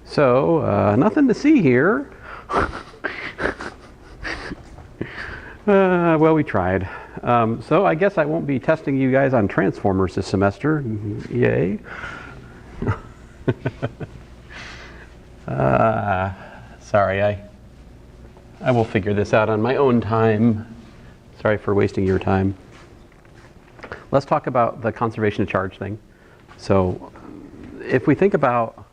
So, nothing to see here. Well, we tried. So I guess I won't be testing you guys on transformers this semester. Yay. Sorry, I will figure this out on my own time. Sorry for wasting your time. Let's talk about the conservation of charge thing. So if we think about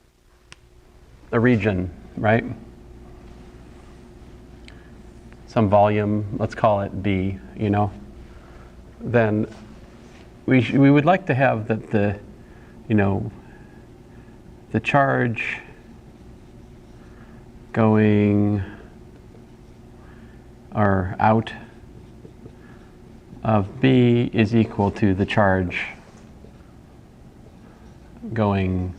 a region, right? Some volume, let's call it B, you know, then we would like to have that the charge going or out of B is equal to the charge going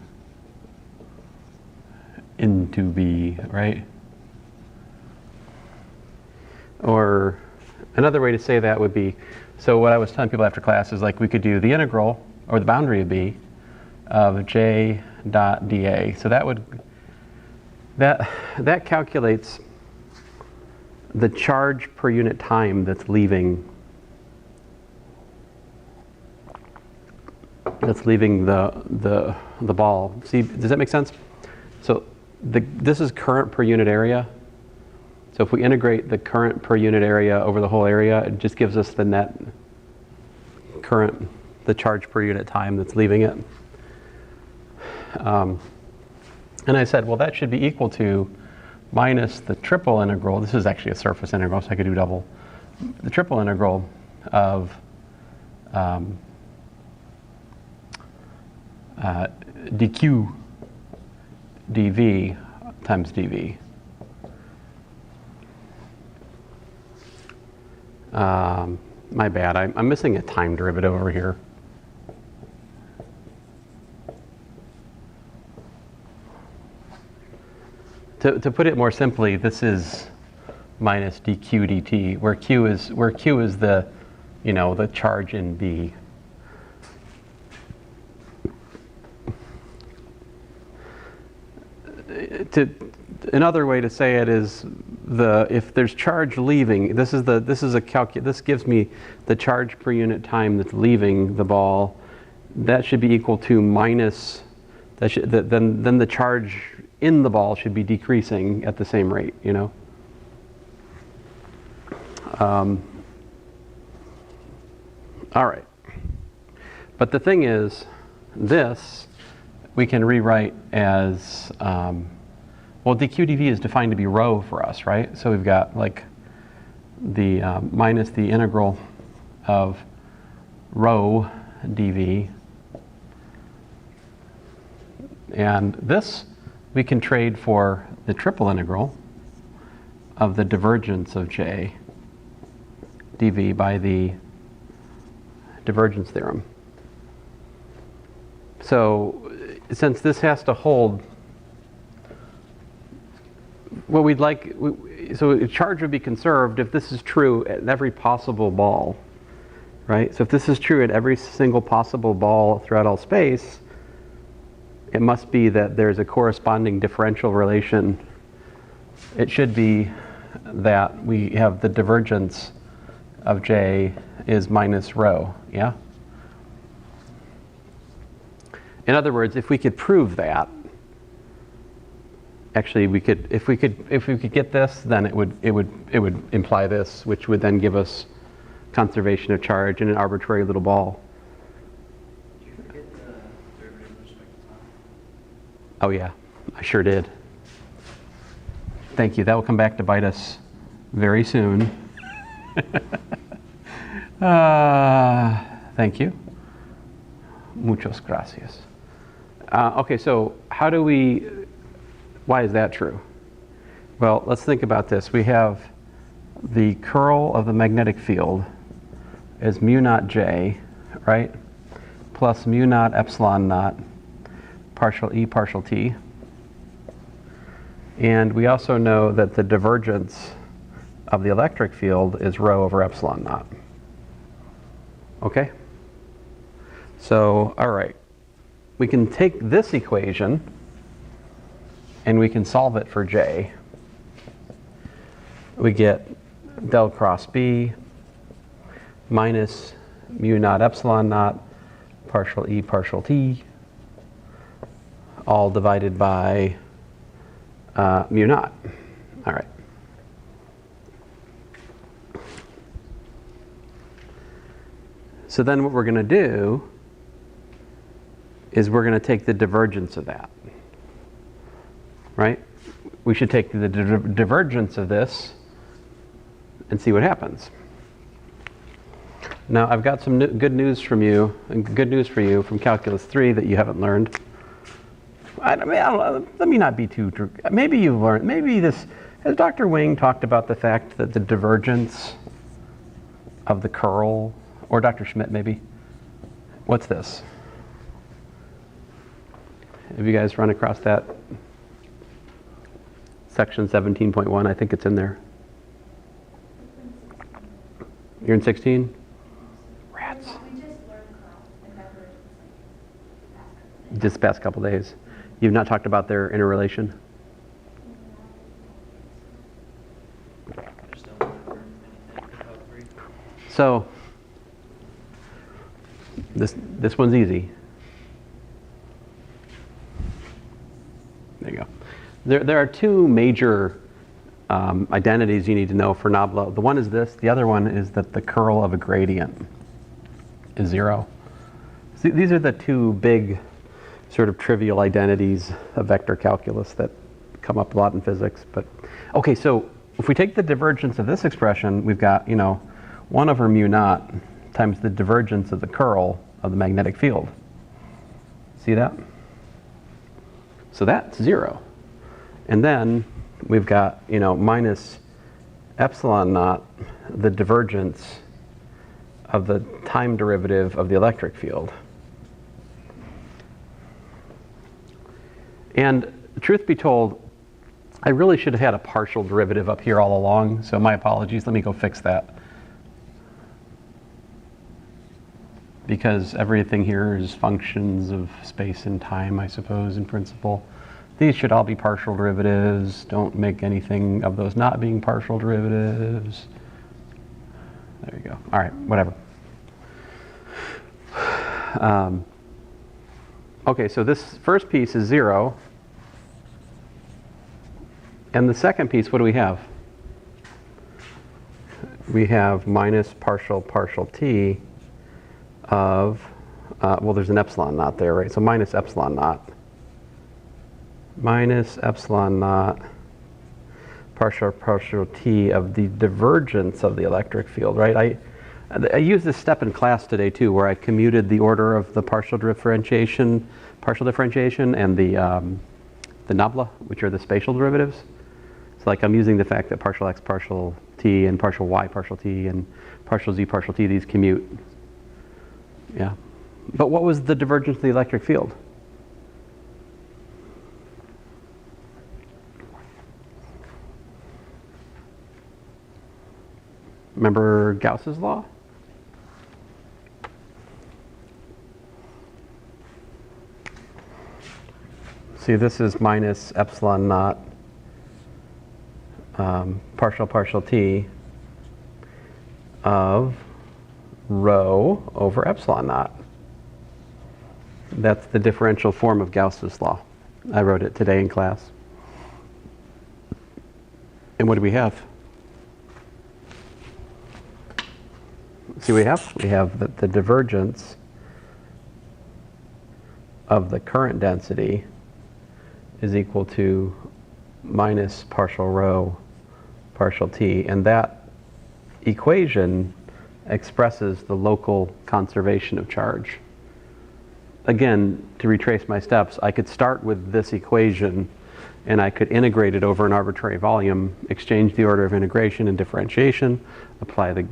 into B, right? Or another way to say that would be, so what I was telling people after class is like we could do the integral or the boundary of B of J dot dA. So that calculates the charge per unit time that's leaving the ball. See, does that make sense? So this is current per unit area. So if we integrate the current per unit area over the whole area, it just gives us the net current, the charge per unit time that's leaving it. And I said, well, that should be equal to minus the triple integral. This is actually a surface integral, so I could do double. The triple integral of dq dv times dv. My bad, I'm missing a time derivative over here. To put it more simply, this is minus dq dt, where q is the, the charge in B. Another way to say it is if there's charge leaving, this gives me the charge per unit time that's leaving the ball. That should be equal to minus. Then the charge in the ball should be decreasing at the same rate. All right. But the thing is, this we can rewrite as. Well, dq dv is defined to be rho for us, right? So we've got like the minus the integral of rho dv. And this we can trade for the triple integral of the divergence of J dv by the divergence theorem. So since this has to hold, what we'd like, so charge would be conserved if this is true at every possible ball, right? So if this is true at every single possible ball throughout all space, it must be that there's a corresponding differential relation. It should be that we have the divergence of J is minus rho, yeah? In other words, if we could prove that, actually, we could, if we could get this, then it would imply this, which would then give us conservation of charge in an arbitrary little ball. Did you forget the derivative with respect to time? Oh yeah, I sure did. Thank you. That will come back to bite us very soon. Thank you. Muchas gracias. Okay, so why is that true? Well, let's think about this. We have the curl of the magnetic field is mu naught J, right? Plus mu naught epsilon naught partial E partial T. And we also know that the divergence of the electric field is rho over epsilon naught. Okay? So, all right. We can take this equation and we can solve it for J. We get del cross B minus mu naught epsilon naught partial E partial T, all divided by mu naught. All right. So then what we're going to do is we're going to take the divergence of that, right? We should take the divergence of this and see what happens. Now I've got some good news from you, and good news for you from Calculus 3 that you haven't learned. Let me not be too, maybe you've learned, maybe this, has Dr. Wing talked about the fact that the divergence of the curl, or Dr. Schmidt maybe, what's this? Have you guys run across that? Section 17.1, I think it's in there. You're in 16? Rats. We just learned curl and divergence Just past couple days. You've not talked about their interrelation? Just don't remember anything about 3. So, this one's easy. There you go. There are two major identities you need to know for nabla. The one is this. The other one is that the curl of a gradient is 0. See, these are the two big sort of trivial identities of vector calculus that come up a lot in physics. But okay, so if we take the divergence of this expression, we've got, 1 over mu naught times the divergence of the curl of the magnetic field. See that? So that's 0. And then we've got, minus epsilon naught, the divergence of the time derivative of the electric field. And truth be told, I really should have had a partial derivative up here all along, so my apologies. Let me go fix that. Because everything here is functions of space and time, I suppose, in principle. These should all be partial derivatives. Don't make anything of those not being partial derivatives. There you go. All right, whatever. Okay, so this first piece is 0. And the second piece, what do we have? We have minus partial t of, well, there's an epsilon naught there, right? So minus epsilon naught. Minus epsilon naught partial t of the divergence of the electric field, right? I used this step in class today too, where I commuted the order of the partial differentiation and the nabla, which are the spatial derivatives. So like I'm using the fact that partial x partial t and partial y partial t and partial z partial t, these commute. Yeah. But what was the divergence of the electric field? Remember Gauss's law? See, this is minus epsilon naught partial t of rho over epsilon naught. That's the differential form of Gauss's law. I wrote it today in class. And what do we have? See what we have? We have the divergence of the current density is equal to minus partial rho partial t. And that equation expresses the local conservation of charge. Again, to retrace my steps, I could start with this equation and I could integrate it over an arbitrary volume, exchange the order of integration and differentiation, apply the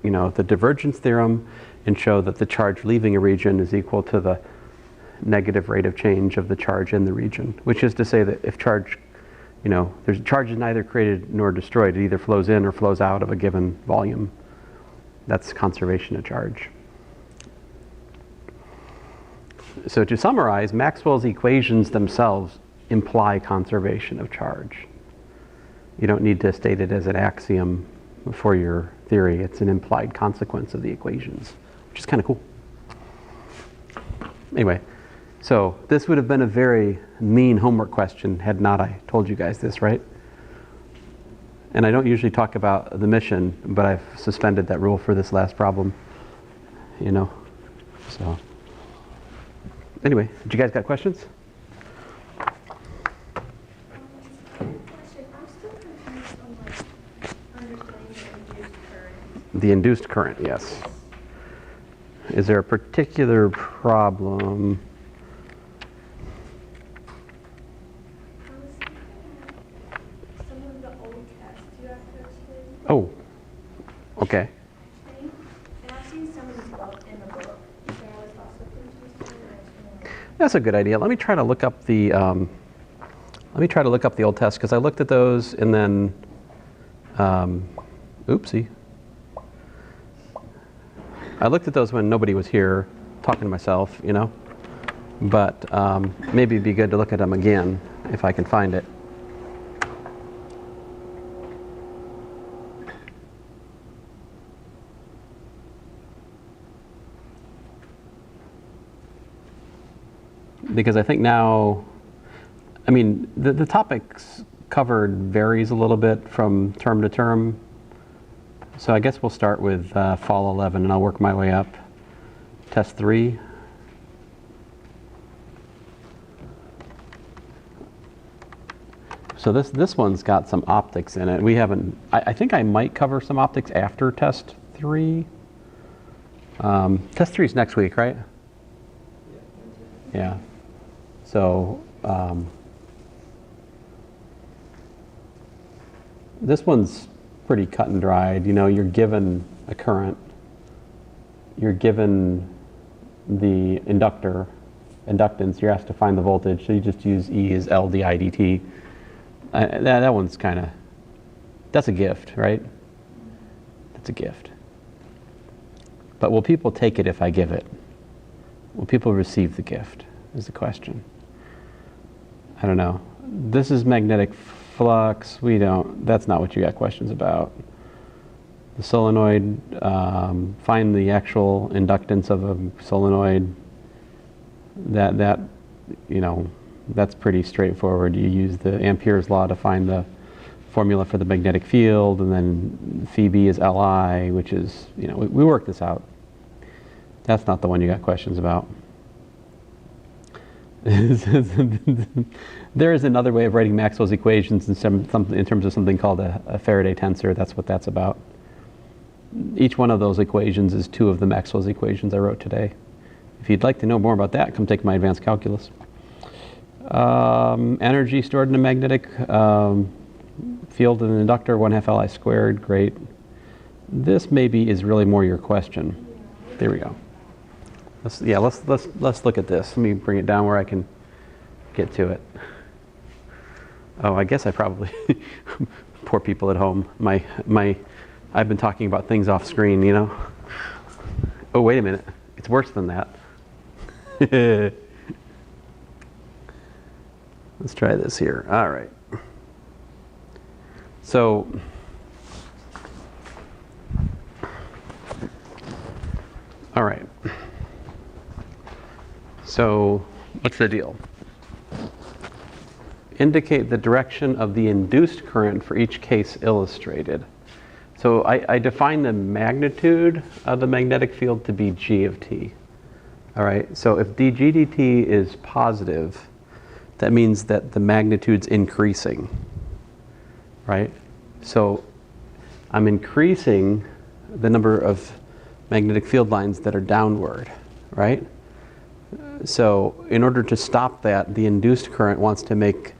the divergence theorem, and show that the charge leaving a region is equal to the negative rate of change of the charge in the region, which is to say that if charge, there's charge is neither created nor destroyed, it either flows in or flows out of a given volume. That's conservation of charge. So to summarize, Maxwell's equations themselves imply conservation of charge. You don't need to state it as an axiom for your theory. It's an implied consequence of the equations, which is kind of cool. Anyway, so this would have been a very mean homework question had not I told you guys this, right? And I don't usually talk about the mission, but I've suspended that rule for this last problem, you know. So anyway, did you guys got questions? Question. I'm still confused on understanding the induced current. The induced current, yes. Is there a particular problem? I was looking at some of the old tests you have posted. Oh, okay. And I've seen some of these in the book, so I was also confused. That's a good idea. Let me try to look up the old tests, because I looked at those and then, oopsie. I looked at those when nobody was here, talking to myself, you know. But maybe it'd be good to look at them again if I can find it. Because I think now, I mean, the topics covered varies a little bit from term to term. So I guess we'll start with fall 11 and I'll work my way up. Test 3. So this one's got some optics in it. We haven't, I think I might cover some optics after test 3. Test 3 is next week, right? Yeah. So this one's pretty cut and dried. You know, you're given a current, you're given the inductance, you're asked to find the voltage, so you just use E as L di dt. That one's kind of, that's a gift, right? That's a gift. But will people take it if I give it? Will people receive the gift, is the question. I don't know. This is magnetic flux. That's not what you got questions about. The solenoid, find the actual inductance of a solenoid. That you know, that's pretty straightforward. You use the Ampere's law to find the formula for the magnetic field, and then phi b is Li, which is, you know, we worked this out. That's not the one you got questions about. There is another way of writing Maxwell's equations in terms of something called a Faraday tensor. That's what that's about. Each one of those equations is 2 of the Maxwell's equations I wrote today. If you'd like to know more about that, come take my advanced calculus. Energy stored in a magnetic field in an inductor, 1/2 Li squared. Great. This maybe is really more your question. There we go. Let's look at this. Let me bring it down where I can get to it. Oh, I guess I probably poor people at home. I've been talking about things off screen, you know. Oh, wait a minute. It's worse than that. Let's try this here. All right. So all right. So what's the deal? Indicate the direction of the induced current for each case illustrated. So I define the magnitude of the magnetic field to be g of t. All right, so if dg dt is positive, that means that the magnitude's increasing, right? So I'm increasing the number of magnetic field lines that are downward, right? So in order to stop that, the induced current wants to make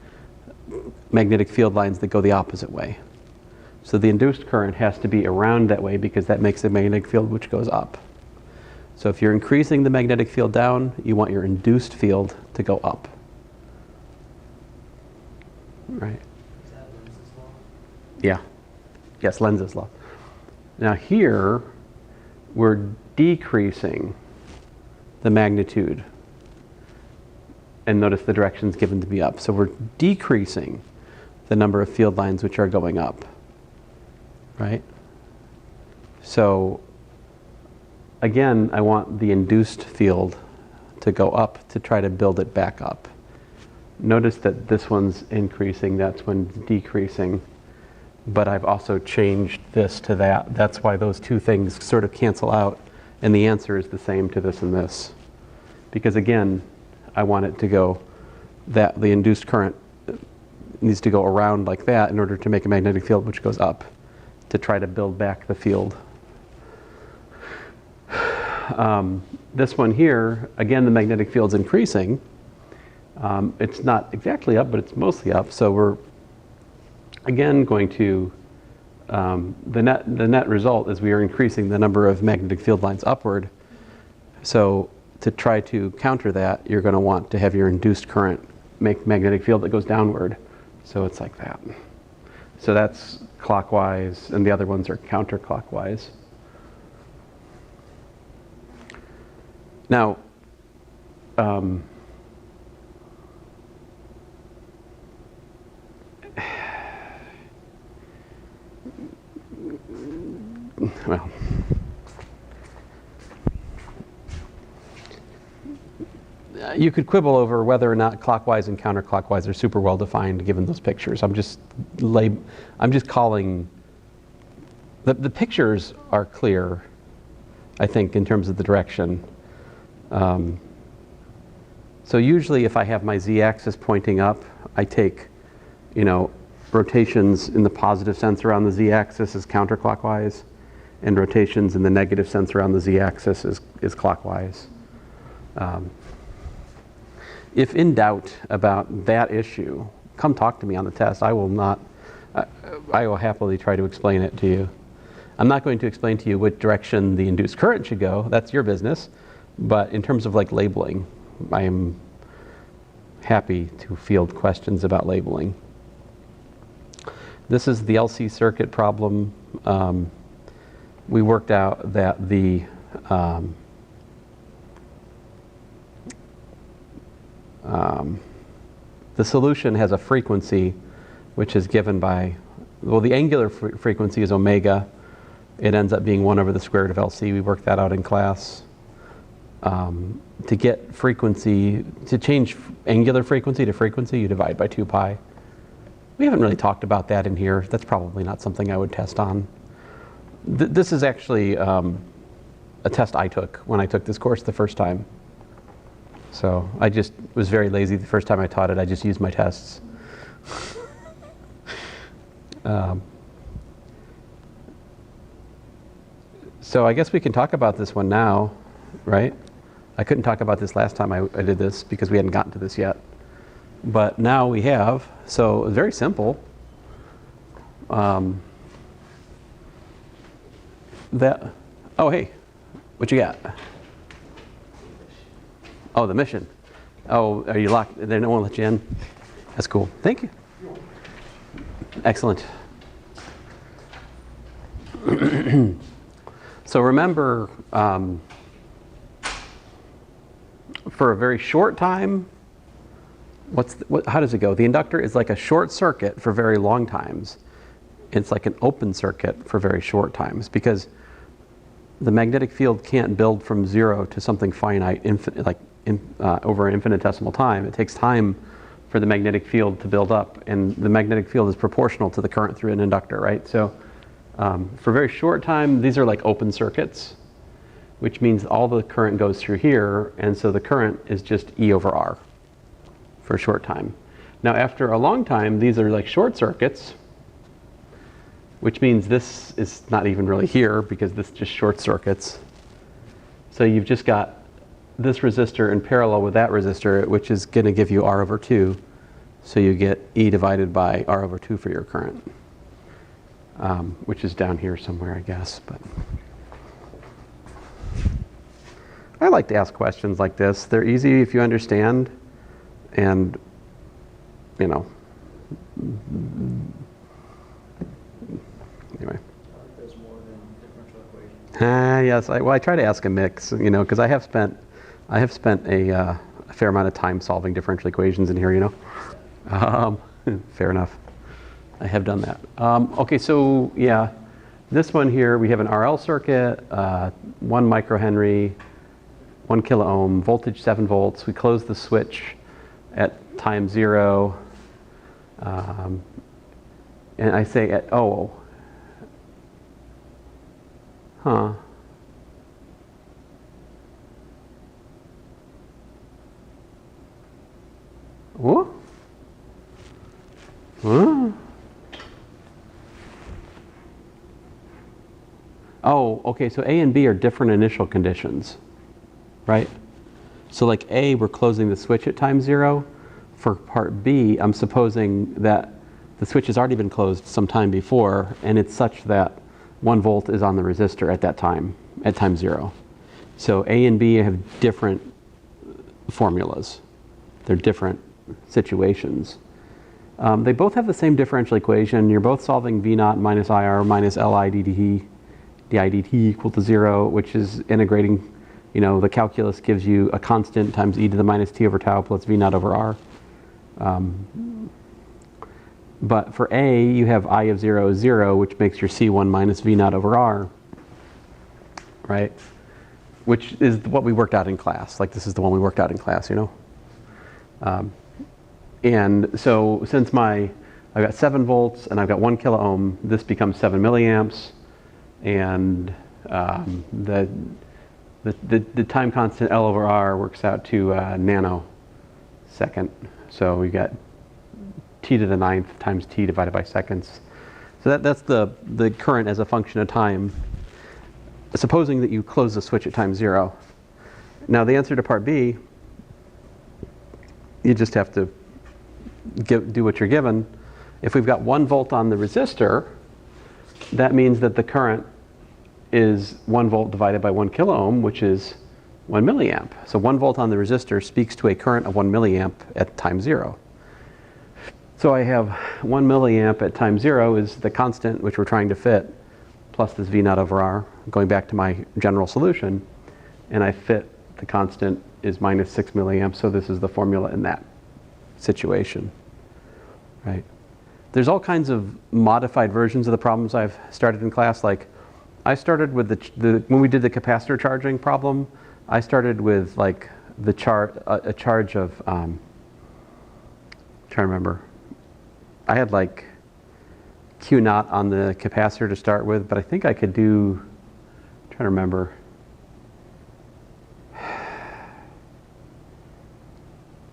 magnetic field lines that go the opposite way. So the induced current has to be around that way because that makes the magnetic field which goes up. So if you're increasing the magnetic field down, you want your induced field to go up. Right? Is that Lenz's law? Yeah. Yes, Lenz's law. Now here, we're decreasing the magnitude and notice the direction's given to be up. So we're decreasing the number of field lines which are going up, right? So again, I want the induced field to go up to try to build it back up. Notice that this one's increasing, that's one decreasing, but I've also changed this to that. That's why those two things sort of cancel out, and the answer is the same to this and this. Because again, I want it to go, that the induced current needs to go around like that in order to make a magnetic field which goes up to try to build back the field. This one here, again, the magnetic field's increasing. It's not exactly up, but it's mostly up. So we're, again, going to, the net result is we are increasing the number of magnetic field lines upward. So to try to counter that, you're going to want to have your induced current make magnetic field that goes downward. So it's like that. So that's clockwise, and the other ones are counterclockwise. Now, well, you could quibble over whether or not clockwise and counterclockwise are super well defined given those pictures. I'm just calling, the pictures are clear, I think, in terms of the direction. So usually if I have my z-axis pointing up, I take, rotations in the positive sense around the z-axis is counterclockwise, and rotations in the negative sense around the z-axis is clockwise. If in doubt about that issue, come talk to me on the test. I will happily try to explain it to you. I'm not going to explain to you what direction the induced current should go. That's your business. But in terms of like labeling, I am happy to field questions about labeling. This is the LC circuit problem. We worked out that the solution has a frequency which is given by, well, the angular frequency is omega. It ends up being 1 over the square root of LC. We worked that out in class. To get frequency, to change angular frequency to frequency, you divide by 2 pi. We haven't really talked about that in here. That's probably not something I would test on. This is actually a test I took when I took this course the first time. So I just was very lazy the first time I taught it. I just used my tests. So I guess we can talk about this one now, right? I couldn't talk about this last time I did this because we hadn't gotten to this yet. But now we have, so it's very simple. Oh, hey, what you got? Oh, the mission. Oh, are you locked? They don't want to let you in? That's cool. Thank you. Excellent. So remember, for a very short time, how does it go? The inductor is like a short circuit for very long times. It's like an open circuit for very short times because the magnetic field can't build from 0 to something finite, over an infinitesimal time. It takes time for the magnetic field to build up, and the magnetic field is proportional to the current through an inductor, right? So for a very short time, these are like open circuits, which means all the current goes through here, and so the current is just E over R for a short time. Now after a long time, these are like short circuits, which means this is not even really here because this just short circuits. So you've just got this resistor in parallel with that resistor, which is going to give you R over 2. So you get E divided by R over 2 for your current, which is down here somewhere, I guess. But I like to ask questions like this. They're easy if you understand, and anyway. There's more than differential equations. Yes, I try to ask a mix, because I have spent a fair amount of time solving differential equations in here, you know. Fair enough. I have done that. Okay, so yeah, this one here, we have an RL circuit, 1 microhenry, 1 kilo ohm, voltage 7 volts. We close the switch at time 0. And I say at, oh, huh. What? Huh? Oh, okay, so A and B are different initial conditions, right? So like A, we're closing the switch at time 0. For part B, I'm supposing that the switch has already been closed some time before, and it's such that 1 volt is on the resistor at that time, at time 0. So A and B have different formulas. They're different situations. They both have the same differential equation. You're both solving V naught minus IR minus Li dt equal to 0, which is integrating, you know, the calculus gives you a constant times e to the minus t over tau plus V naught over R. But for A, you have I of 0 is 0, which makes your C1 minus V naught over R, right? Which is what we worked out in class. Like, this is the one we worked out in class, you know? And so since I've got 7 volts and I've got 1 kilo ohm, this becomes 7 milliamps. And the time constant L over R works out to nanosecond. So we got t to the 9th times t divided by seconds. So that's the current as a function of time, supposing that you close the switch at time 0. Now the answer to part B, you just have to do what you're given. If we've got 1 volt on the resistor, that means that the current is 1 volt divided by 1 kilo ohm, which is 1 milliamp. So 1 volt on the resistor speaks to a current of 1 milliamp at time 0. So I have 1 milliamp at time 0 is the constant which we're trying to fit, plus this V naught over R, going back to my general solution. And I fit the constant is minus 6 milliamps, so this is the formula in that situation, right? There's all kinds of modified versions of the problems I've started in class. Like, I started with when we did the capacitor charging problem, I started with like a charge of, trying to remember. I had like Q naught on the capacitor to start with, but I think I could do, trying to remember.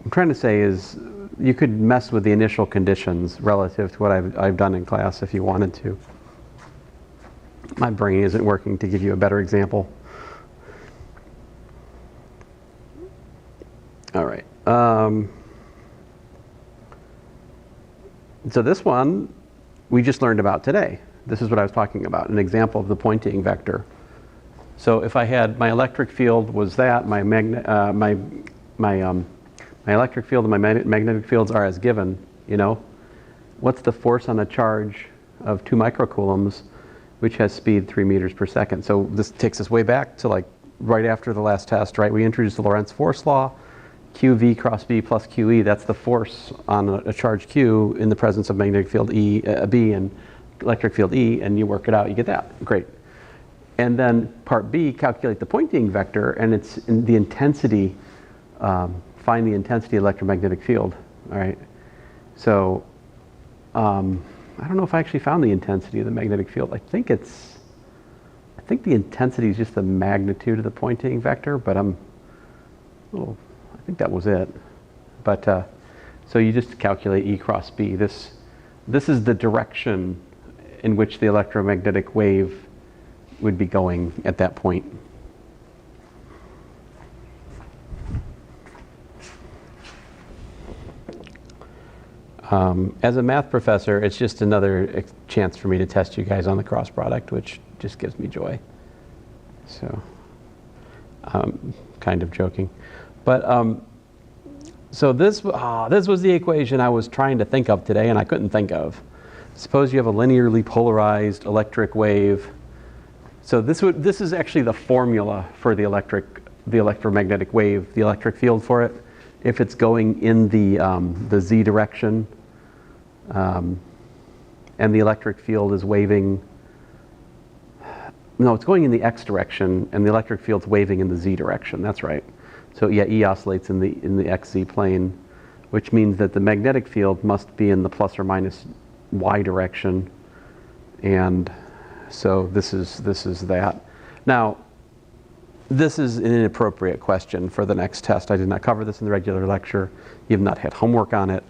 I'm trying to say is you could mess with the initial conditions relative to what I've done in class if you wanted to. My brain isn't working to give you a better example. All right. So this one we just learned about today. This is what I was talking about, an example of the Poynting vector. So if I had my electric field was that, my electric field and my magnetic fields are as given, you know. What's the force on a charge of 2 microcoulombs, which has speed 3 meters per second? So this takes us way back to like right after the last test, right? We introduced the Lorentz force law, QV cross B plus QE. That's the force on a charge Q in the presence of magnetic field B and electric field E, and you work it out, you get that. Great. And then part B, calculate the Poynting vector, and it's in the intensity. Find the intensity of electromagnetic field. All right. So I don't know if I actually found the intensity of the magnetic field. I think the intensity is just the magnitude of the Poynting vector, but I think that was it. But so you just calculate E cross B. This is the direction in which the electromagnetic wave would be going at that point. As a math professor, it's just another chance for me to test you guys on the cross product, which just gives me joy. So, kind of joking. But, so this was the equation I was trying to think of today and I couldn't think of. Suppose you have a linearly polarized electric wave. So this is actually the formula for the electromagnetic wave, the electric field for it. if it's going in the z direction, and the electric field is waving. No, it's going in the x direction, and the electric field's waving in the z direction. That's right. So yeah, E oscillates in the xz plane, which means that the magnetic field must be in the plus or minus y direction, and so this is that. Now, this is an inappropriate question for the next test. I did not cover this in the regular lecture. You have not had homework on it.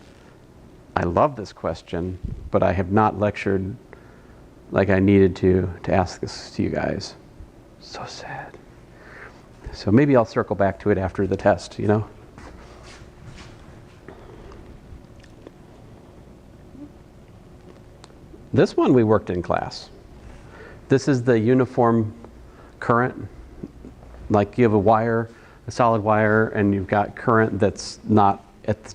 I love this question, but I have not lectured like I needed to ask this to you guys. So sad. So maybe I'll circle back to it after the test, you know? This one we worked in class. This is the uniform current. Like you have a wire, a solid wire, and you've got current that's not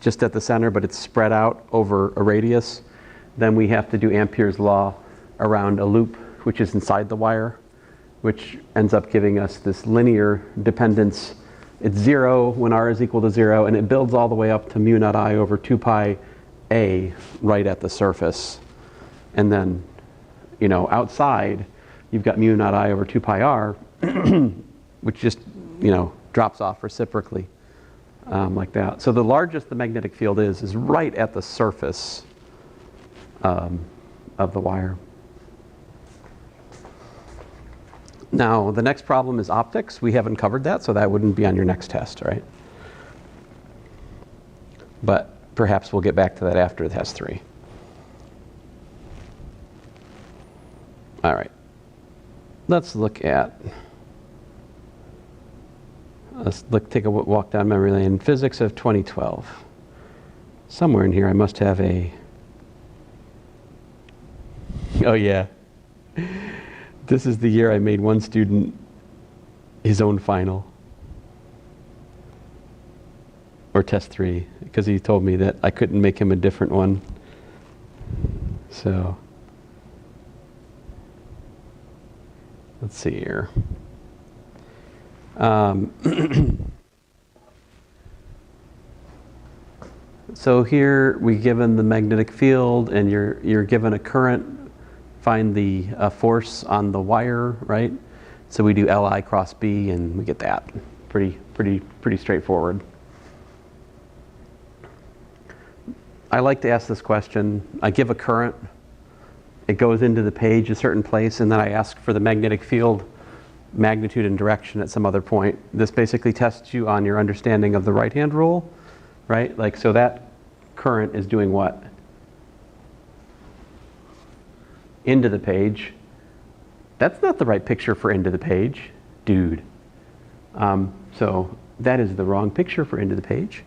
just at the center, but it's spread out over a radius. Then we have to do Ampere's law around a loop, which is inside the wire, which ends up giving us this linear dependence. It's 0 when r is equal to 0, and it builds all the way up to mu naught I over 2 pi a right at the surface. And then, you know, outside, you've got mu naught I over 2 pi r, which just, you know, drops off reciprocally like that. So the largest the magnetic field is right at the surface of the wire. Now, the next problem is optics. We haven't covered that, so that wouldn't be on your next test, right? But perhaps we'll get back to that after test 3. All right. Let's take a walk down memory lane. Physics of 2012. Somewhere in here I must have a... Oh yeah. This is the year I made one student his own final. Or test 3, because he told me that I couldn't make him a different one. So, let's see here. So here we given the magnetic field, and you're given a current. Find the force on the wire, right? So we do Li cross B, and we get that. Pretty straightforward. I like to ask this question. I give a current. It goes into the page a certain place, and then I ask for the magnetic field magnitude and direction at some other point. This basically tests you on your understanding of the right-hand rule, right? Like, so that current is doing what? Into the page. That's not the right picture for into the page, dude. So that is the wrong picture for into the page.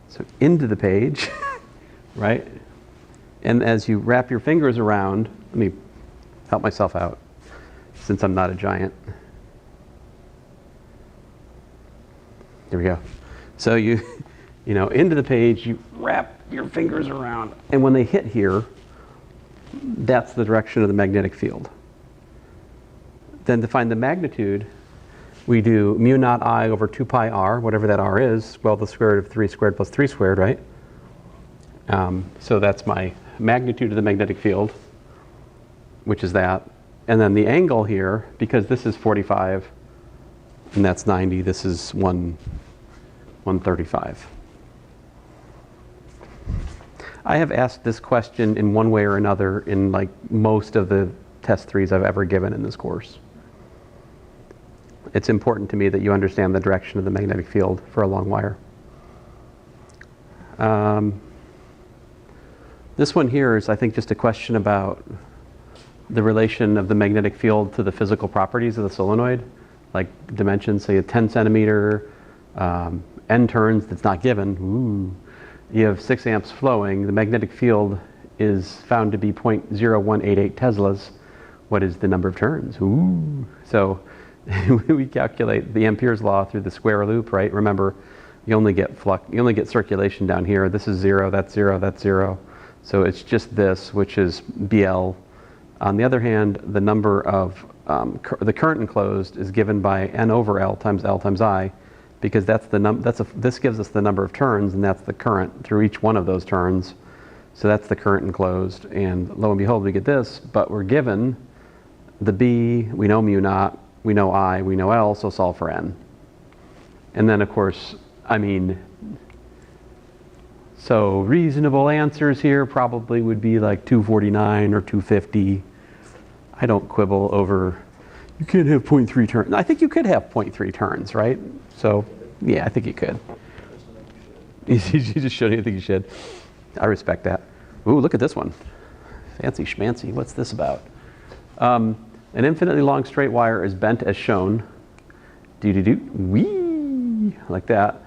So into the page, right? And as you wrap your fingers around, let me help myself out since I'm not a giant. There we go. So you know, into the page, you wrap your fingers around, and when they hit here, that's the direction of the magnetic field. Then to find the magnitude, we do mu naught I over 2 pi r, whatever that r is, well, the square root of 3 squared plus 3 squared, right? So that's my magnitude of the magnetic field, which is that. And then the angle here, because this is 45, and that's 90, this is 135. I have asked this question in one way or another in like most of the test 3s I've ever given in this course. It's important to me that you understand the direction of the magnetic field for a long wire. This one here is, I think, just a question about the relation of the magnetic field to the physical properties of the solenoid, like dimensions, say a 10 centimeter, n turns that's not given. Ooh. You have 6 amps flowing. The magnetic field is found to be 0.0188 teslas. What is the number of turns? Ooh. So we calculate the Ampere's law through the square loop, right? Remember, you only get circulation down here. This is 0, that's 0, that's 0. So it's just this, which is BL. On the other hand, the number of the current enclosed is given by N over L times I because this gives us the number of turns, and that's the current through each one of those turns. So that's the current enclosed, and lo and behold, we get this, but we're given the B, we know mu naught, we know I, we know L, so solve for N. And then, of course, so reasonable answers here probably would be like 249 or 250. I don't quibble over, you can't have 0.3 turns. I think you could have 0.3 turns, right? So, yeah, I think you could. You just shouldn't. I think you should. I respect that. Ooh, look at this one. Fancy schmancy. What's this about? An infinitely long straight wire is bent as shown. Wee! Like that.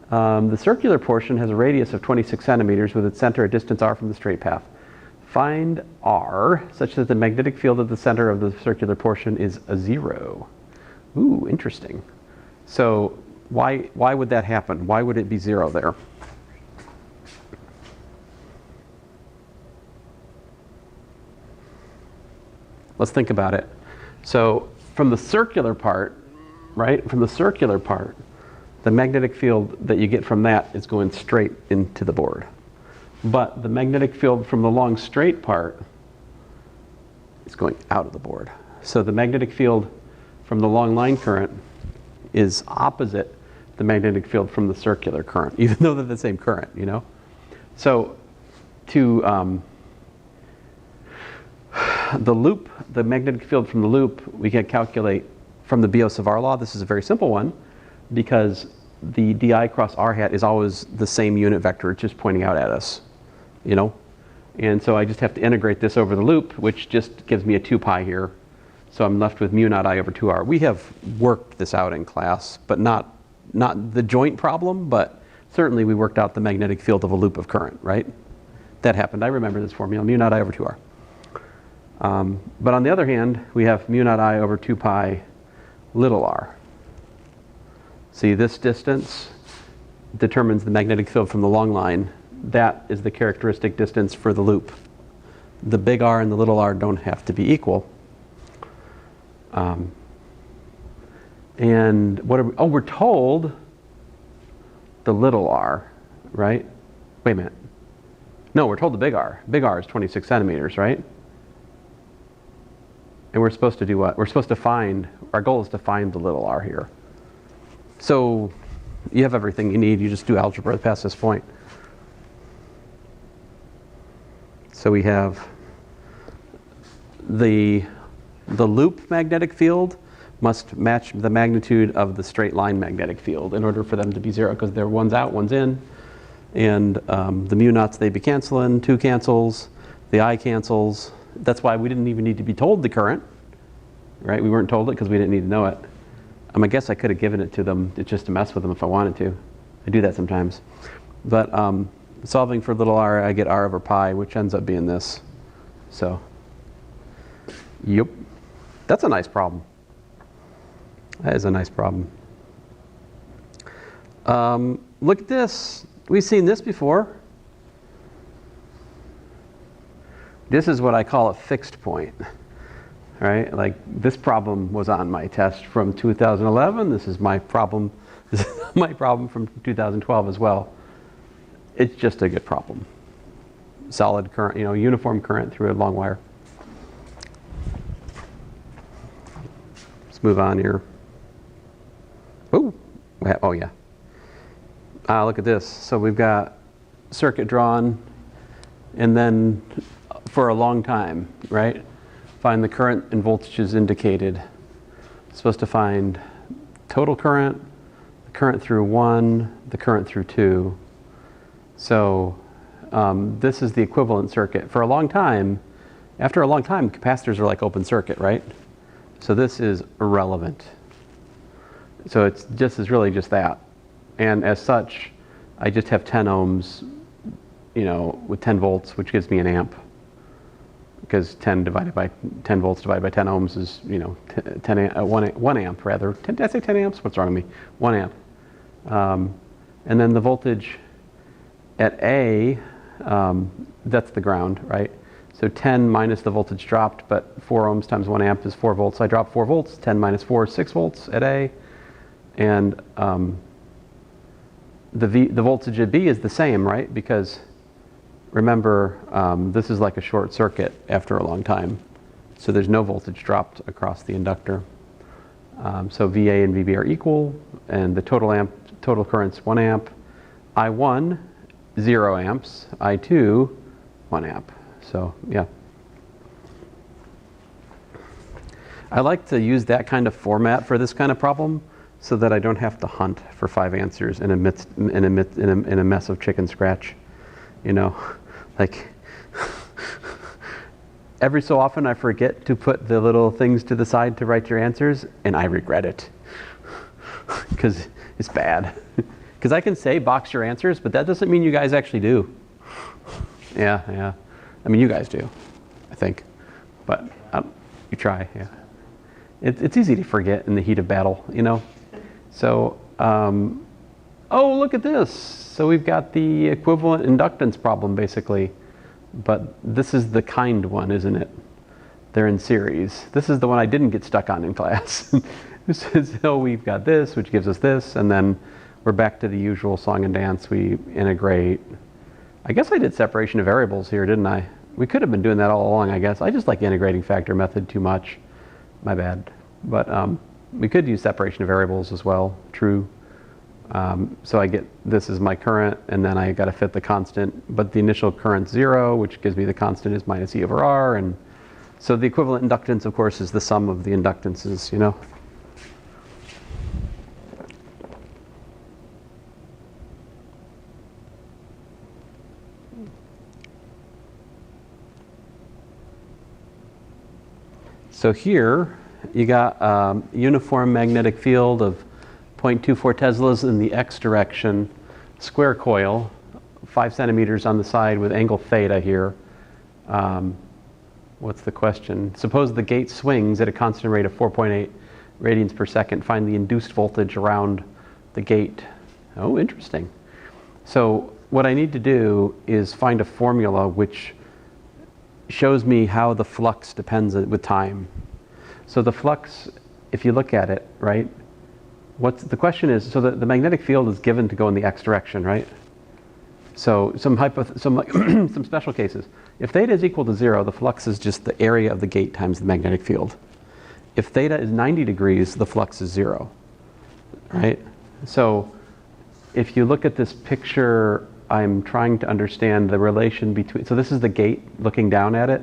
The circular portion has a radius of 26 centimeters with its center a distance r from the straight path. Find r such that the magnetic field of the center of the circular portion is a 0. Ooh, interesting. So why would that happen? Why would it be 0 there? Let's think about it. So from the circular part, right? From the circular part, the magnetic field that you get from that is going straight into the board. But the magnetic field from the long straight part is going out of the board. So the magnetic field from the long line current is opposite the magnetic field from the circular current, even though they're the same current, you know? So to the loop, the magnetic field from the loop, we can calculate from the Biot-Savart law. This is a very simple one because the di cross r hat is always the same unit vector. It's just pointing out at us, you know? And so I just have to integrate this over the loop, which just gives me a 2 pi here. So I'm left with mu naught I over 2r. We have worked this out in class, but not the joint problem, but certainly we worked out the magnetic field of a loop of current, right? That happened. I remember this formula, mu naught I over 2r. But on the other hand, we have mu naught I over 2 pi little r. See, this distance determines the magnetic field from the long line. That is the characteristic distance for the loop. The big R and the little r don't have to be equal. And what are we, oh, we're told the little r, right? Wait a minute. No, we're told the big R. Big R is 26 centimeters, right? And we're supposed to do what? We're supposed to find, our goal is to find the little r here. So you have everything you need. You just do algebra past this point. So we have the loop magnetic field must match the magnitude of the straight line magnetic field in order for them to be 0, because they're one's out, one's in. And the mu naughts, they be canceling, 2 cancels, the I cancels. That's why we didn't even need to be told the current, right? We weren't told it because we didn't need to know it. I guess I could have given it to them just to mess with them if I wanted to. I do that sometimes. But solving for little r, I get r over pi, which ends up being this. So, yep. That's a nice problem. That is a nice problem. Look at this. We've seen this before. This is what I call a fixed point, right? Like this problem was on my test from 2011. This is my problem. This is my problem from 2012 as well. It's just a good problem. Solid current, you know, uniform current through a long wire. Let's move on here. Ooh, oh yeah. Look at this. So we've got circuit drawn, and then for a long time, right? Find the current and voltages indicated. Supposed to find total current, the current through 1, the current through 2. So this is the equivalent circuit. For a long time, after a long time, capacitors are like open circuit, right? So this is irrelevant. So it's just is really just that. And as such, I just have 10 ohms, you know, with 10 volts, which gives me an amp. Because 10 volts divided by 10 ohms is, you know, 1 amp rather. Did I say 10 amps? What's wrong with me? 1 amp. And then the voltage at A, that's the ground, right? So 10 minus the voltage dropped, but 4 ohms times 1 amp is 4 volts. I drop 4 volts. 10 minus 4 is 6 volts at A. And the voltage at B is the same, right? Because remember, this is like a short circuit after a long time. So there's no voltage dropped across the inductor. So VA and VB are equal, and the total current's 1 amp. I1, 0 amps. I2, 1 amp. So yeah. I like to use that kind of format for this kind of problem so that I don't have to hunt for 5 answers in a mess of chicken scratch. You know, like every so often I forget to put the little things to the side to write your answers, and I regret it because it's bad. Because I can say box your answers, but that doesn't mean you guys actually do. Yeah. I mean, you guys do, I think. But you try, yeah. It's easy to forget in the heat of battle, you know. So, oh, look at this. So we've got the equivalent inductance problem, basically. But this is the kind one, isn't it? They're in series. This is the one I didn't get stuck on in class. So we've got this, which gives us this, and then we're back to the usual song and dance. We integrate. I guess I did separation of variables here, didn't I? We could have been doing that all along, I guess. I just like the integrating factor method too much. My bad. But we could use separation of variables as well, true. So I get this is my current, and then I got to fit the constant. But the initial current's 0, which gives me the constant is minus E over R. And so the equivalent inductance, of course, is the sum of the inductances, you know. So here, you got uniform magnetic field of 0.24 Teslas in the x direction, square coil, 5 centimeters on the side with angle theta here. What's the question? Suppose the gate swings at a constant rate of 4.8 radians per second. Find the induced voltage around the gate. Oh, interesting. So what I need to do is find a formula which shows me how the flux depends with time. So the flux, if you look at it, right, the question is, so the magnetic field is given to go in the x direction, right? So some special cases. If theta is equal to 0, the flux is just the area of the gate times the magnetic field. If theta is 90 degrees, the flux is 0, right? So if you look at this picture, I'm trying to understand the relation between, so this is the gate looking down at it.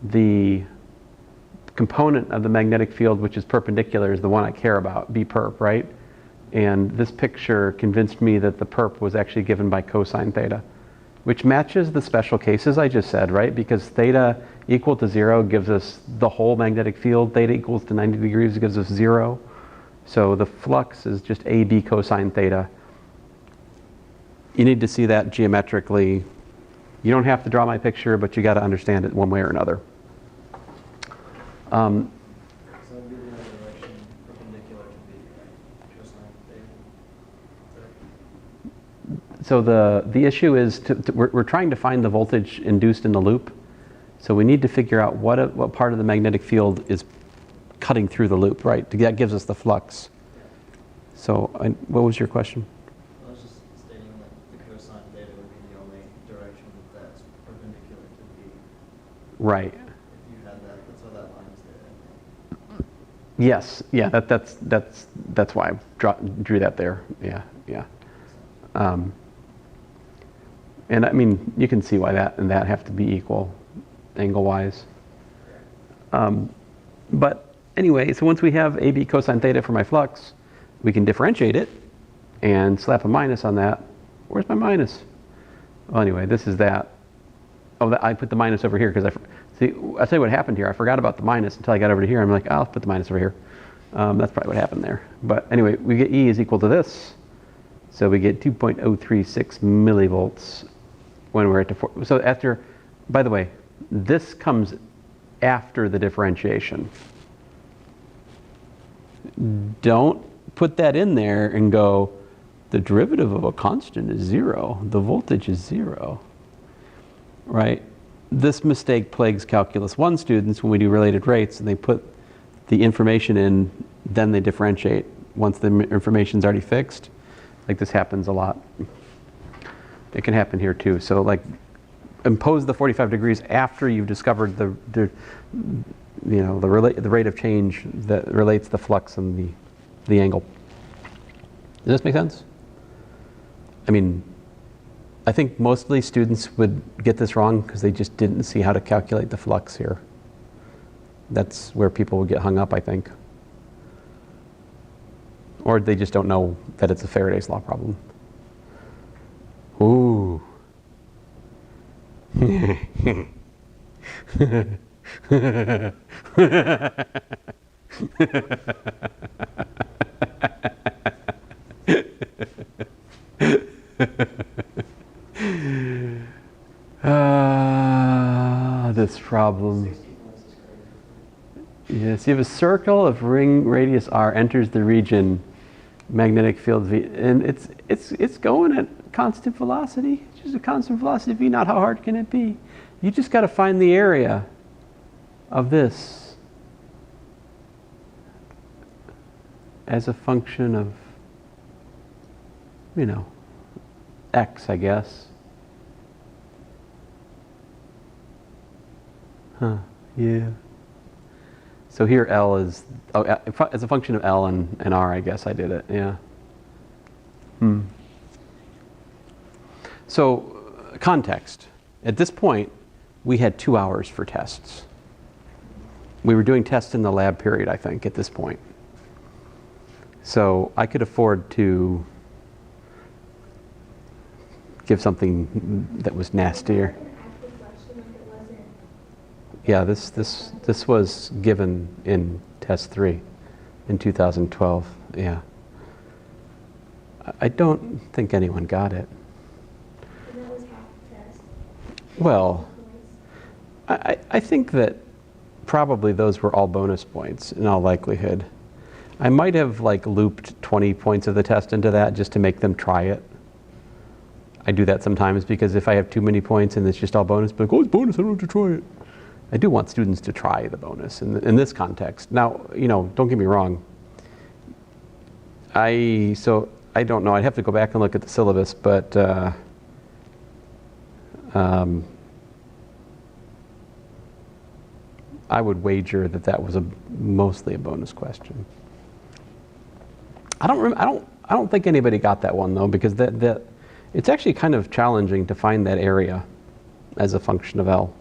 The component of the magnetic field which is perpendicular is the one I care about, B perp, right? And this picture convinced me that the perp was actually given by cosine theta, which matches the special cases I just said, right? Because theta equal to 0 gives us the whole magnetic field. Theta equals to 90 degrees gives us 0. So the flux is just AB cosine theta. You need to see that geometrically. You don't have to draw my picture, but you got to understand it one way or another. So it would be the other direction perpendicular to the cosine theta. So the issue is we're trying to find the voltage induced in the loop. So we need to figure out what part of the magnetic field is cutting through the loop, right? That gives us the flux. So what was your question? I was just stating that the cosine theta would be the only direction that's perpendicular to B. Right. If you had that, that's how that line is there. Yes. Yeah. That's why I drew that there. Yeah. And I mean, you can see why that and that have to be equal, angle-wise. But anyway, so once we have AB cosine theta for my flux, we can differentiate it and slap a minus on that. Where's my minus? Well, anyway, this is that. Oh, I put the minus over here because I'll tell you what happened here. I forgot about the minus until I got over to here. I'm like, I'll put the minus over here. That's probably what happened there. But anyway, we get E is equal to this. So we get 2.036 millivolts when we're at the 4. So after, by the way, this comes after the differentiation. Don't put that in there and go, the derivative of a constant is 0. The voltage is 0, right? This mistake plagues Calculus 1 students when we do related rates and they put the information in, then they differentiate. once the information's already fixed. Like this happens a lot. It can happen here too. So like impose the 45 degrees after you've discovered the rate of change that relates the flux and the angle. Does this make sense? I mean, I think mostly students would get this wrong because they just didn't see how to calculate the flux here. That's where people would get hung up, I think. Or they just don't know that it's a Faraday's law problem. Ooh. This problem. Yes, you have a circle of ring radius r enters the region, magnetic field v, and it's going at constant velocity. It's just a constant velocity v. Not how hard can it be? You just got to find the area of this as a function of, x, I guess. Huh, yeah. So here L is, as a function of L and R, I guess I did it, yeah. So, context. At this point, we had 2 hours for tests. We were doing tests in the lab period, I think, at this point. So I could afford to give something that was nastier. Yeah, this was given in test 3 in 2012. Yeah. I don't think anyone got it. And that was half the test. Well, I think that probably those were all bonus points in all likelihood. I might have like looped 20 points of the test into that just to make them try it. I do that sometimes because if I have too many points and it's just all bonus, but like, oh, it's bonus, I don't have to try it. I do want students to try the bonus in this context. Now, don't get me wrong. I don't know. I'd have to go back and look at the syllabus, but I would wager that was mostly a bonus question. I don't think anybody got that one though, because that it's actually kind of challenging to find that area as a function of L.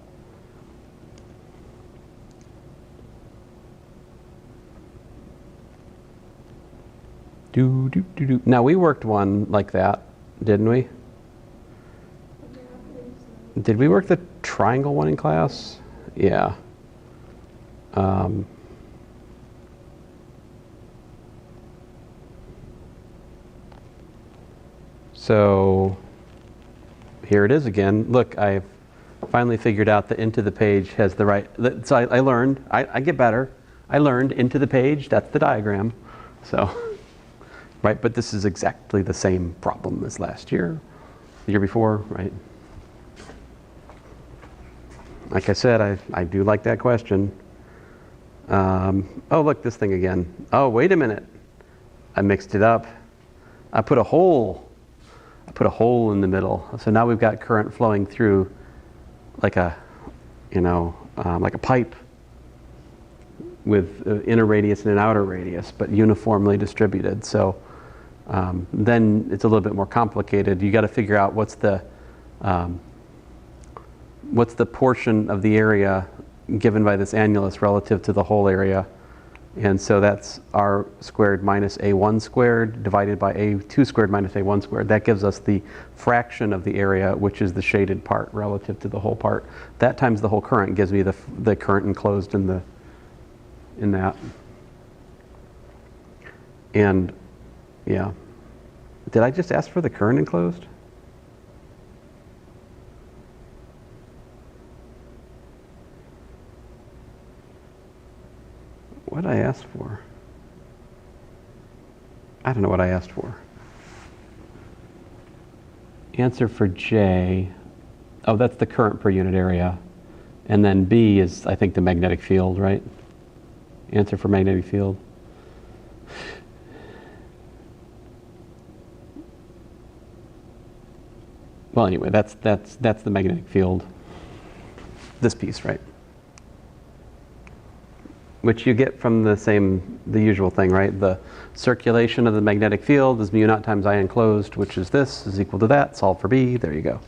Now we worked one like that, didn't we? Did we work the triangle one in class? Yeah. So here it is again. Look, I've finally figured out that into the page has the right. So I learned. I get better. I learned into the page. That's the diagram. So. Right, but this is exactly the same problem as last year, the year before, right? Like I said, I do like that question. Oh, look, this thing again. Oh, wait a minute. I mixed it up. I put a hole in the middle. So now we've got current flowing through like a, like a pipe with an inner radius and an outer radius, but uniformly distributed. So then it's a little bit more complicated. You got to figure out what's the portion of the area given by this annulus relative to the whole area. And so that's r squared minus a1 squared divided by a2 squared minus a1 squared. That gives us the fraction of the area, which is the shaded part relative to the whole part. That times the whole current gives me the current enclosed in that. And yeah. Did I just ask for the current enclosed? What did I ask for? I don't know what I asked for. Answer for J. Oh, that's the current per unit area. And then B is, I think, the magnetic field, right? Answer for magnetic field. Well, anyway, that's the magnetic field. This piece, right? Which you get from the usual thing, right? The circulation of the magnetic field is mu naught times I enclosed, which is this, is equal to that. Solve for B. There you go.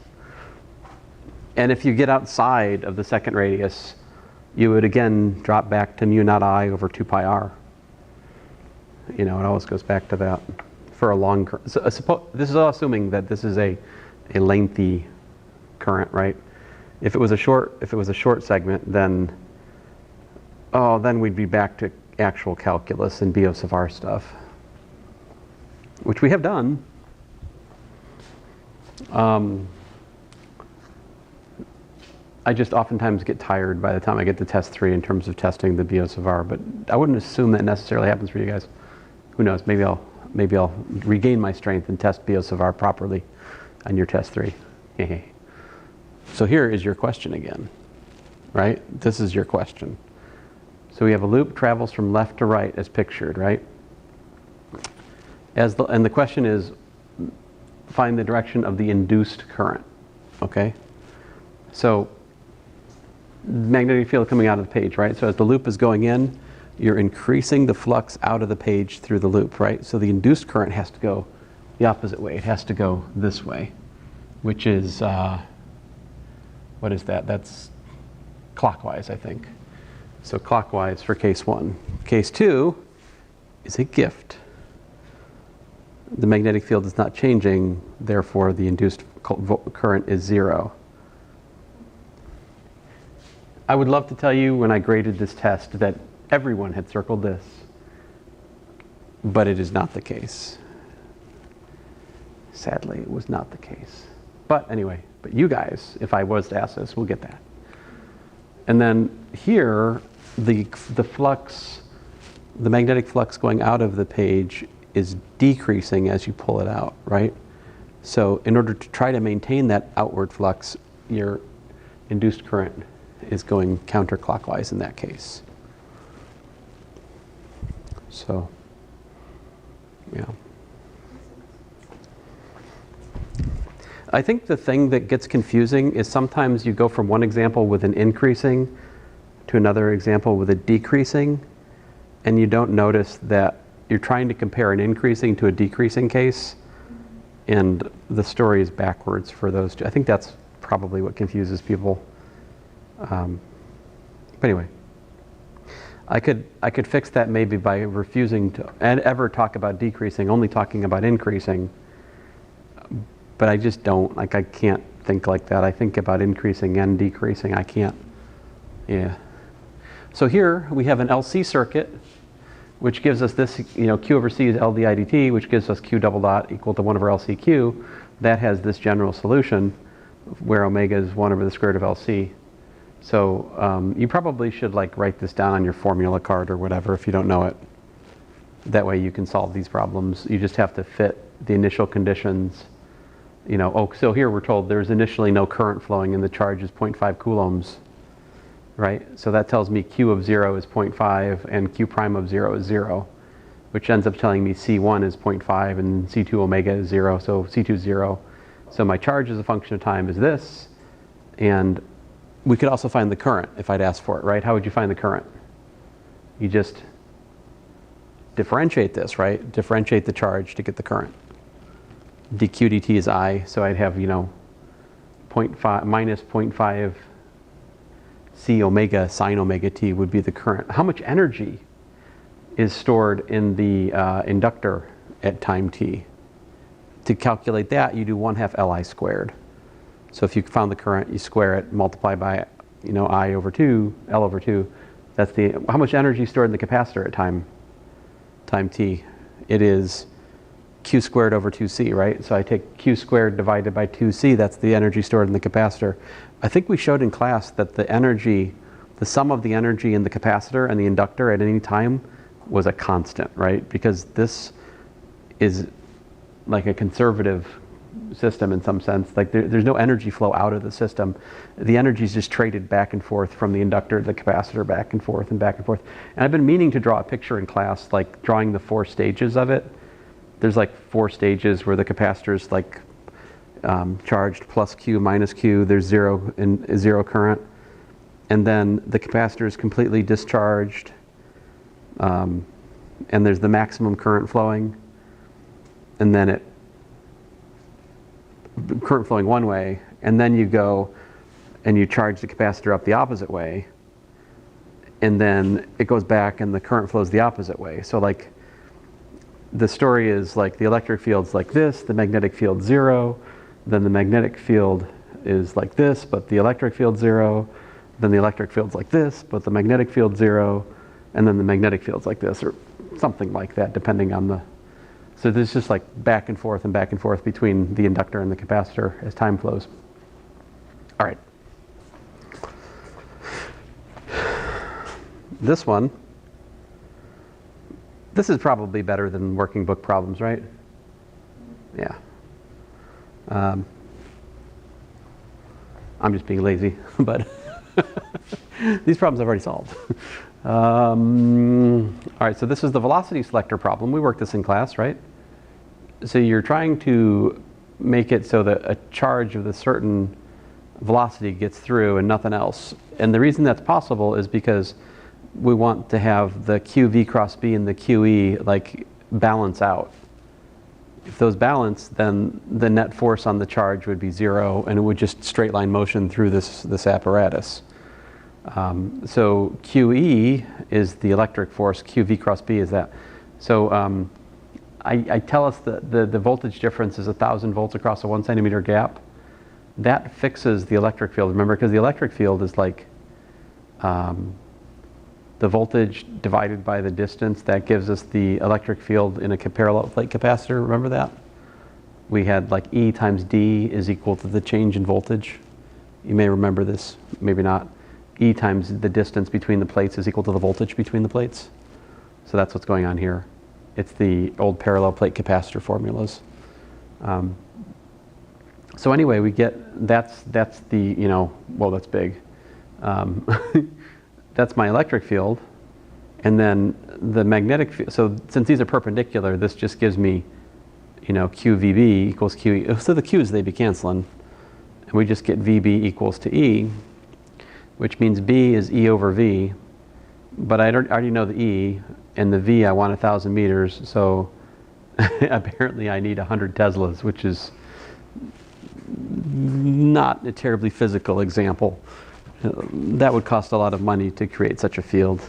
And if you get outside of the second radius, you would again drop back to mu naught I over 2 pi r. You know, it always goes back to that for a long current. So, this is all assuming that this is a lengthy current, right? If it was a short segment, then we'd be back to actual calculus and Biot Savart stuff, which we have done. I just oftentimes get tired by the time I get to test 3 in terms of testing the Biot Savart, but I wouldn't assume that necessarily happens for you guys. Who knows? Maybe I'll regain my strength and test Biot Savart properly on your test 3. So here is your question again, right? This is your question. So we have a loop travels from left to right as pictured, right? And the question is, find the direction of the induced current, okay? So magnetic field coming out of the page, right? So as the loop is going in, you're increasing the flux out of the page through the loop, right? So the induced current has to go the opposite way. It has to go this way, which is, what is that? That's clockwise, I think. So clockwise for case 1. Case 2 is a gift. The magnetic field is not changing, therefore the induced current is 0. I would love to tell you when I graded this test that everyone had circled this, but it is not the case. Sadly, it was not the case. But anyway, but you guys, if I was to ask this, will get that. And then here, the flux, the magnetic flux going out of the page is decreasing as you pull it out, right? So in order to try to maintain that outward flux, your induced current is going counterclockwise in that case. So, yeah. I think the thing that gets confusing is sometimes you go from one example with an increasing to another example with a decreasing, and you don't notice that you're trying to compare an increasing to a decreasing case, and the story is backwards for those two. I think that's probably what confuses people. But anyway, I could fix that maybe by refusing to ever talk about decreasing, only talking about increasing. But I just don't, I can't think like that. I think about increasing and decreasing. I can't. Yeah. So here we have an LC circuit, which gives us this, Q over C is L di dt, which gives us Q double dot equal to 1 over LCQ. That has this general solution where omega is 1 over the square root of LC. So you probably should write this down on your formula card or whatever if you don't know it. That way you can solve these problems. You just have to fit the initial conditions. So here we're told there's initially no current flowing and the charge is 0.5 coulombs, right? So that tells me Q of 0 is 0.5 and Q prime of 0 is 0, which ends up telling me C1 is 0.5 and C2 omega is 0, so C2 is 0. So my charge as a function of time is this, and we could also find the current if I'd asked for it, right? How would you find the current? You just differentiate this, right? Differentiate the charge to get the current. dq dt is I, so I'd have, 0.5 minus 0.5 C omega sine omega t would be the current. How much energy is stored in the inductor at time t? To calculate that, you do 1/2 Li squared. So if you found the current, you square it, multiply by, I over 2, L over 2. That's how much energy is stored in the capacitor at time t? It is Q squared over 2C, right? So I take Q squared divided by 2C, that's the energy stored in the capacitor. I think we showed in class that the sum of the energy in the capacitor and the inductor at any time was a constant, right? Because this is like a conservative system in some sense. There's no energy flow out of the system. The energy is just traded back and forth from the inductor to the capacitor, back and forth and back and forth. And I've been meaning to draw a picture in class, drawing the 4 stages of it. There's 4 stages where the capacitor is charged plus Q minus Q, there's zero current. And then the capacitor is completely discharged, and there's the maximum current flowing, and then current flowing one way, and then you go and you charge the capacitor up the opposite way, and then it goes back and the current flows the opposite way. So like the story is like the electric field's like this, the magnetic field 0, then the magnetic field is like this, but the electric field 0, then the electric field's like this, but the magnetic field 0, and then the magnetic field's like this, or something like that, depending on the... So there's just like back and forth between the inductor and the capacitor as time flows. All right. This one, this is probably better than working book problems, right? Yeah. I'm just being lazy, but these problems I've already solved. All right, so this is the velocity selector problem. We worked this in class, right? So you're trying to make it so that a charge of a certain velocity gets through and nothing else. And the reason that's possible is because we want to have the QV cross B and the QE like balance out. If those balance, then the net force on the charge would be 0, and it would just straight line motion through this apparatus. So QE is the electric force, QV cross B is that. So I tell us that the voltage difference is 1,000 volts across a 1 centimeter gap. That fixes the electric field, remember, because the electric field is like the voltage divided by the distance. That gives us the electric field in a parallel plate capacitor. Remember that? We had like E times D is equal to the change in voltage. You may remember this, maybe not. E times the distance between the plates is equal to the voltage between the plates. So that's what's going on here. It's the old parallel plate capacitor formulas. So anyway, we get, that's the, you know, well, that's big. That's my electric field, and then the magnetic field. So since these are perpendicular, this just gives me, you know, QVB equals QE. So the Q's, they be canceling, and we just get VB equals to E, which means B is E over V, but I already know the E, and the V I want 1,000 meters, so apparently I need 100 Teslas, which is not a terribly physical example. That would cost a lot of money to create such a field.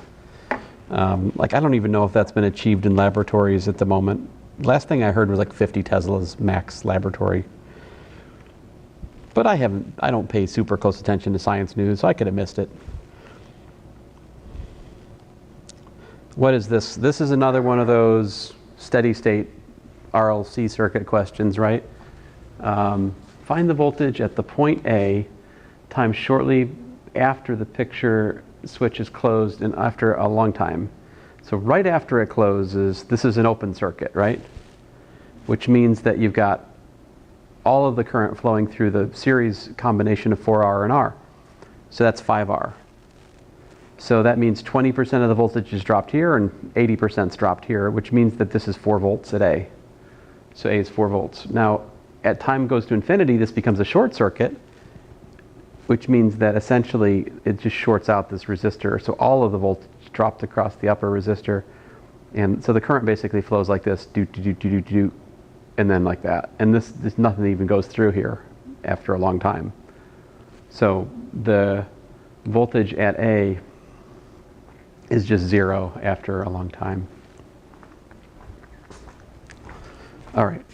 Like, I don't even know if that's been achieved in laboratories at the moment. Last thing I heard was like 50 Teslas max laboratory. But I don't pay super close attention to science news, so I could have missed it. What is this? This is another one of those steady state RLC circuit questions, right? Find the voltage at the point A times shortly after the picture switch is closed and after a long time. So right after it closes, this is an open circuit, right? Which means that you've got all of the current flowing through the series combination of 4R and R. So that's 5R. So that means 20% of the voltage is dropped here and 80% is dropped here, which means that this is 4 volts at A. So A is 4 volts. Now, at time goes to infinity, this becomes a short circuit, which means that essentially it just shorts out this resistor. So all of the voltage dropped across the upper resistor. And so the current basically flows like this, and then like that. And this nothing even goes through here after a long time. So the voltage at A is just 0 after a long time. All right.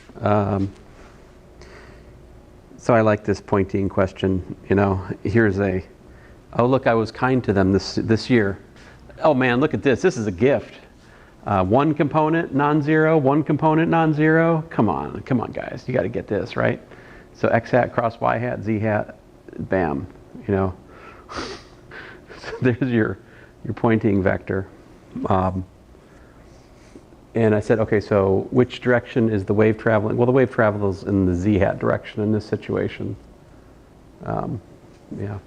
So I like this pointing question, you know, here's oh look, I was kind to them this year. Oh man, look at this, this is a gift. One component non-zero, one component non-zero. Come on guys, you gotta get this, right? So x hat cross y hat, z hat, bam, you know. So there's your pointing vector. And I said, okay, so which direction is the wave traveling? Well, the wave travels in the z-hat direction in this situation. Yeah.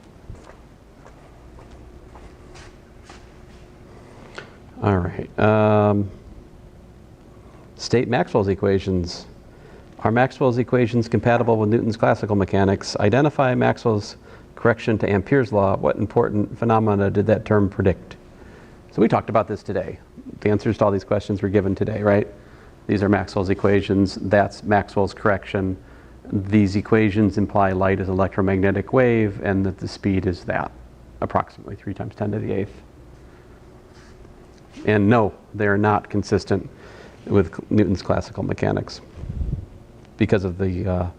All right. State Maxwell's equations. Are Maxwell's equations compatible with Newton's classical mechanics? Identify Maxwell's correction to Ampere's law. What important phenomena did that term predict? So we talked about this today. The answers to all these questions were given today, right? These are Maxwell's equations. That's Maxwell's correction. These equations imply light is an electromagnetic wave and that the speed is that, approximately 3 times 10 to the 8th. And no, they are not consistent with Newton's classical mechanics because of the,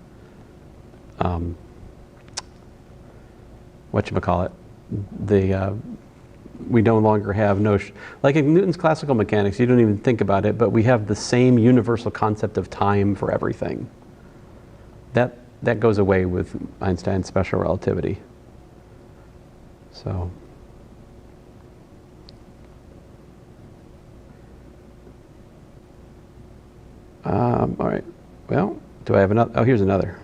whatchamacallit, we no longer have like in Newton's classical mechanics, you don't even think about it, but we have the same universal concept of time for everything. That goes away with Einstein's special relativity. So. All right, well, do I have another? Oh, here's another.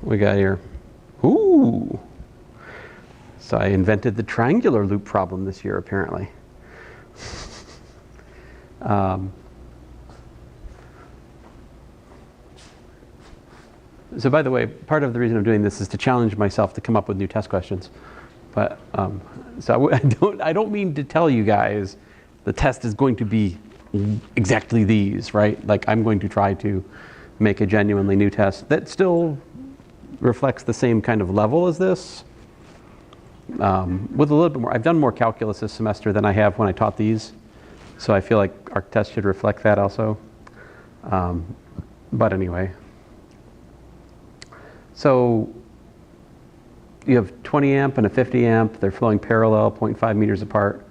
What we got here? Ooh. So I invented the triangular loop problem this year, apparently. So by the way, part of the reason I'm doing this is to challenge myself to come up with new test questions. But so I don't mean to tell you guys the test is going to be exactly these, right? Like I'm going to try to make a genuinely new test that still reflects the same kind of level as this. With a little bit more, I've done more calculus this semester than I have when I taught these. So I feel like our test should reflect that also. But anyway. So you have 20 amp and a 50 amp. They're flowing parallel, 0.5 meters apart.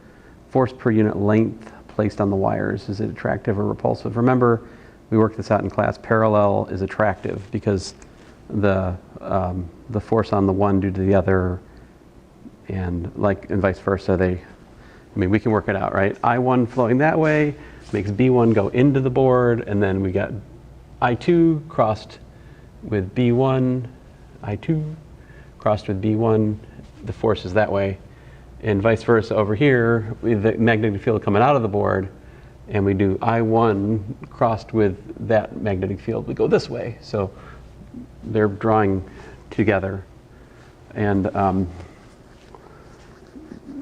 Force per unit length placed on the wires. Is it attractive or repulsive? Remember, we worked this out in class. Parallel is attractive because the force on the one due to the other, and vice versa. We can work it out, right? I1 flowing that way makes B1 go into the board, and then we got I2 crossed with B1, I2 crossed with B1, the force is that way. And vice versa over here, with the magnetic field coming out of the board, and we do I1 crossed with that magnetic field, we go this way. So they're drawing together. And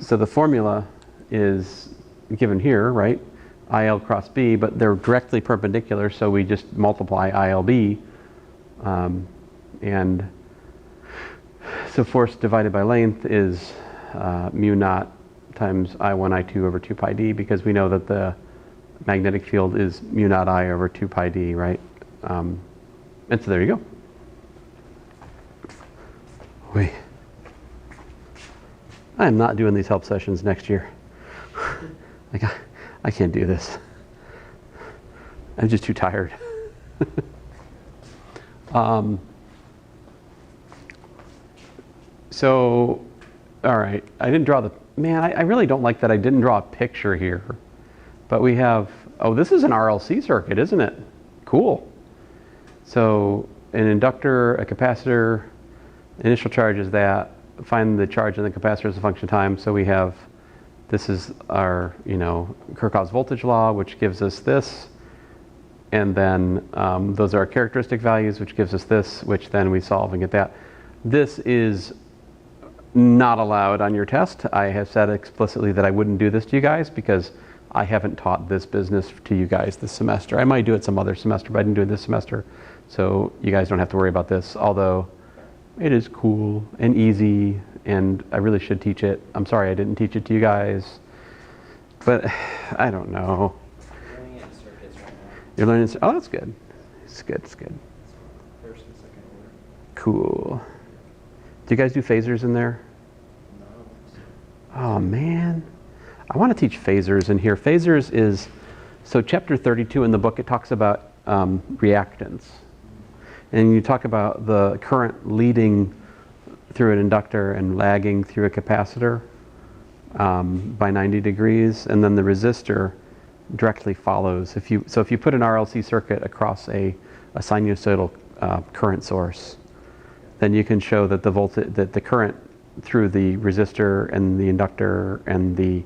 so the formula is given here, right? IL cross B, but they're directly perpendicular, so we just multiply ILB. And so force divided by length is mu naught times I1, I2 over 2 pi d, because we know that the magnetic field is mu naught I over 2 pi d, right? And so there you go. Wait. I am not doing these help sessions next year. Like, I can't do this. I'm just too tired. So, all right, I didn't draw I really don't like that I didn't draw a picture here. But we have, oh, this is an RLC circuit, isn't it? Cool. So an inductor, a capacitor, initial charge is that. Find the charge in the capacitor as a function of time. So we have, this is our, Kirchhoff's voltage law, which gives us this. And then those are our characteristic values, which gives us this, which then we solve and get that. This is not allowed on your test. I have said explicitly that I wouldn't do this to you guys because I haven't taught this business to you guys this semester. I might do it some other semester, but I didn't do it this semester. So you guys don't have to worry about this, although it is cool and easy and I really should teach it. I'm sorry I didn't teach it to you guys, but I don't know. We're learning it in circuits right now. You're learning, oh, that's good. It's good, it's good. First and second order. Cool. Do you guys do phasors in there? No. Oh man, I want to teach phasors in here. Phasors is, so chapter 32 in the book, it talks about reactance. And you talk about the current leading through an inductor and lagging through a capacitor by 90 degrees, and then the resistor directly follows. If you put an RLC circuit across a sinusoidal current source, then you can show that the current through the resistor and the inductor and the